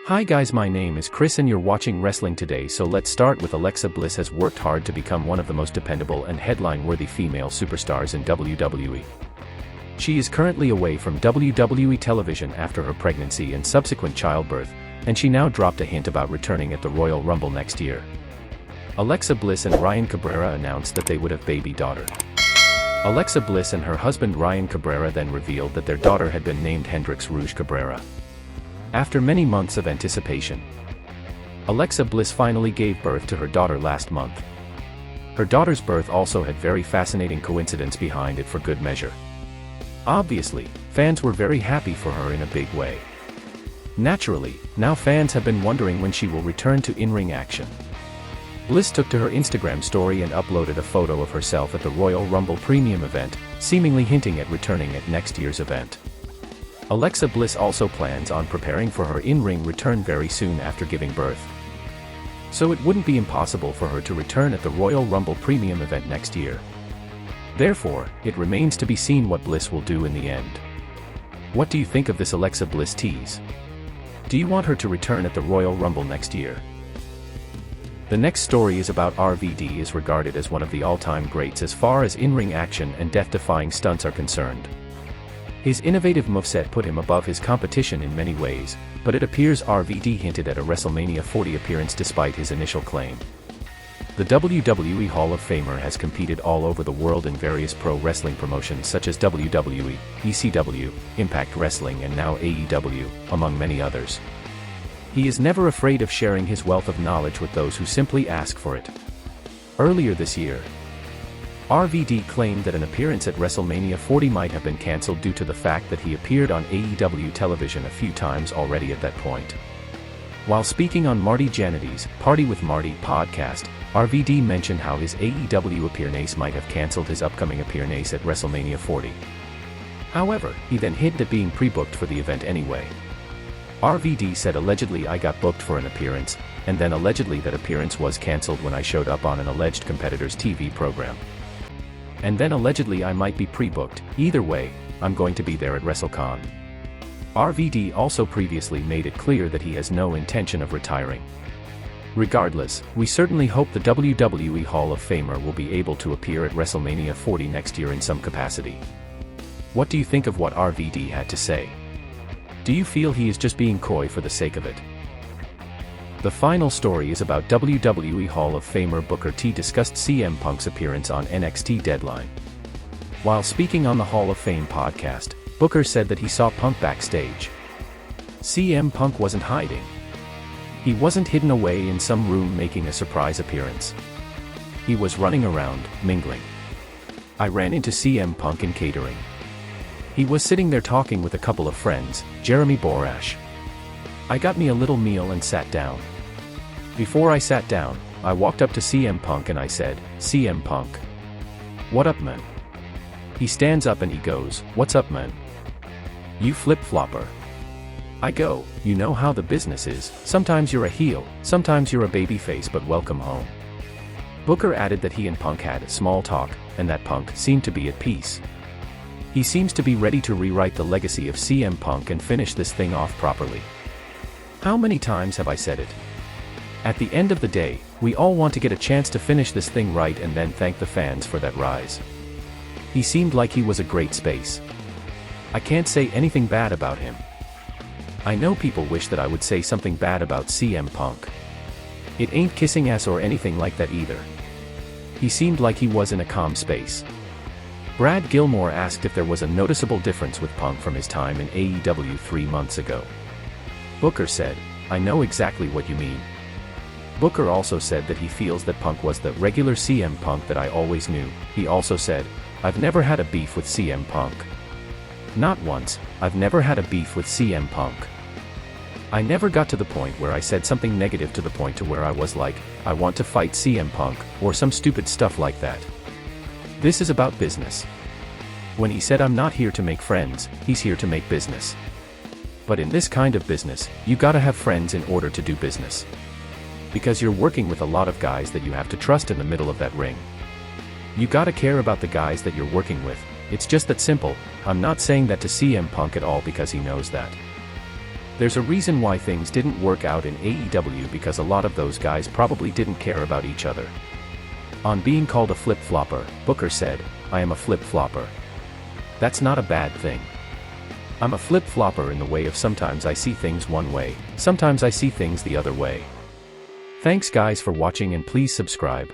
Hi guys, my name is Chris and you're watching Wrestling Today. So let's start with Alexa Bliss has worked hard to become one of the most dependable and headline-worthy female superstars in WWE. She is currently away from WWE television after her pregnancy and subsequent childbirth, and she now dropped a hint about returning at the Royal Rumble next year. Alexa Bliss and Ryan Cabrera announced that they would have baby daughter. Alexa Bliss and her husband Ryan Cabrera then revealed that their daughter had been named Hendrix Rouge Cabrera. After many months of anticipation, Alexa Bliss finally gave birth to her daughter last month. Her daughter's birth also had very fascinating coincidence behind it for good measure. Obviously, fans were very happy for her in a big way. Naturally, now fans have been wondering when she will return to in-ring action. Bliss took to her Instagram story and uploaded a photo of herself at the Royal Rumble Premium event, seemingly hinting at returning at next year's event. Alexa Bliss also plans on preparing for her in-ring return very soon after giving birth. So it wouldn't be impossible for her to return at the Royal Rumble Premium event next year. Therefore, it remains to be seen what Bliss will do in the end. What do you think of this Alexa Bliss tease? Do you want her to return at the Royal Rumble next year? The next story is about RVD, is regarded as one of the all-time greats as far as in-ring action and death-defying stunts are concerned. His innovative moveset put him above his competition in many ways, but it appears RVD hinted at a WrestleMania 40 appearance despite his initial claim. The WWE Hall of Famer has competed all over the world in various pro wrestling promotions such as WWE, ECW, Impact Wrestling and now AEW, among many others. He is never afraid of sharing his wealth of knowledge with those who simply ask for it. Earlier this year, RVD claimed that an appearance at WrestleMania 40 might have been cancelled due to the fact that he appeared on AEW television a few times already at that point. While speaking on Marty Janity's Party with Marty podcast, RVD mentioned how his AEW appearance might have cancelled his upcoming appearance at WrestleMania 40. However, he then hinted at being pre-booked for the event anyway. RVD said, allegedly I got booked for an appearance, and then allegedly that appearance was cancelled when I showed up on an alleged competitor's TV program. And then allegedly I might be pre-booked. Either way, I'm going to be there at WrestleCon. RVD also previously made it clear that he has no intention of retiring. Regardless, we certainly hope the WWE Hall of Famer will be able to appear at WrestleMania 40 next year in some capacity. What do you think of what RVD had to say? Do you feel he is just being coy for the sake of it? The final story is about WWE Hall of Famer Booker T discussed CM Punk's appearance on NXT Deadline. While speaking on the Hall of Fame podcast, Booker said that he saw Punk backstage. CM Punk wasn't hiding. He wasn't hidden away in some room making a surprise appearance. He was running around, mingling. I ran into CM Punk in catering. He was sitting there talking with a couple of friends, Jeremy Borash. I got me a little meal and sat down. Before I sat down, I walked up to CM Punk and I said, CM Punk. What up, man? He stands up and he goes, what's up, man? You flip-flopper. I go, you know how the business is, sometimes you're a heel, sometimes you're a babyface, but welcome home. Booker added that he and Punk had a small talk, and that Punk seemed to be at peace. He seems to be ready to rewrite the legacy of CM Punk and finish this thing off properly. How many times have I said it? At the end of the day, we all want to get a chance to finish this thing right and then thank the fans for that rise. He seemed like he was a great space. I can't say anything bad about him. I know people wish that I would say something bad about CM Punk. It ain't kissing ass or anything like that either. He seemed like he was in a calm space. Brad Gilmore asked if there was a noticeable difference with Punk from his time in AEW 3 months ago. Booker said, I know exactly what you mean. Booker also said that he feels that Punk was the regular CM Punk that I always knew. He also said, I've never had a beef with CM Punk. Not once, I've never had a beef with CM Punk. I never got to the point where I said something negative to the point to where I was like, I want to fight CM Punk, or some stupid stuff like that. This is about business. When he said I'm not here to make friends, he's here to make business. But in this kind of business, you gotta have friends in order to do business. Because you're working with a lot of guys that you have to trust in the middle of that ring. You gotta care about the guys that you're working with. It's just that simple. I'm not saying that to CM Punk at all because he knows that. There's a reason why things didn't work out in AEW because a lot of those guys probably didn't care about each other. On being called a flip-flopper, Booker said, "I am a flip-flopper. That's not a bad thing. I'm a flip-flopper in the way of sometimes I see things one way, sometimes I see things the other way." Thanks guys for watching and please subscribe.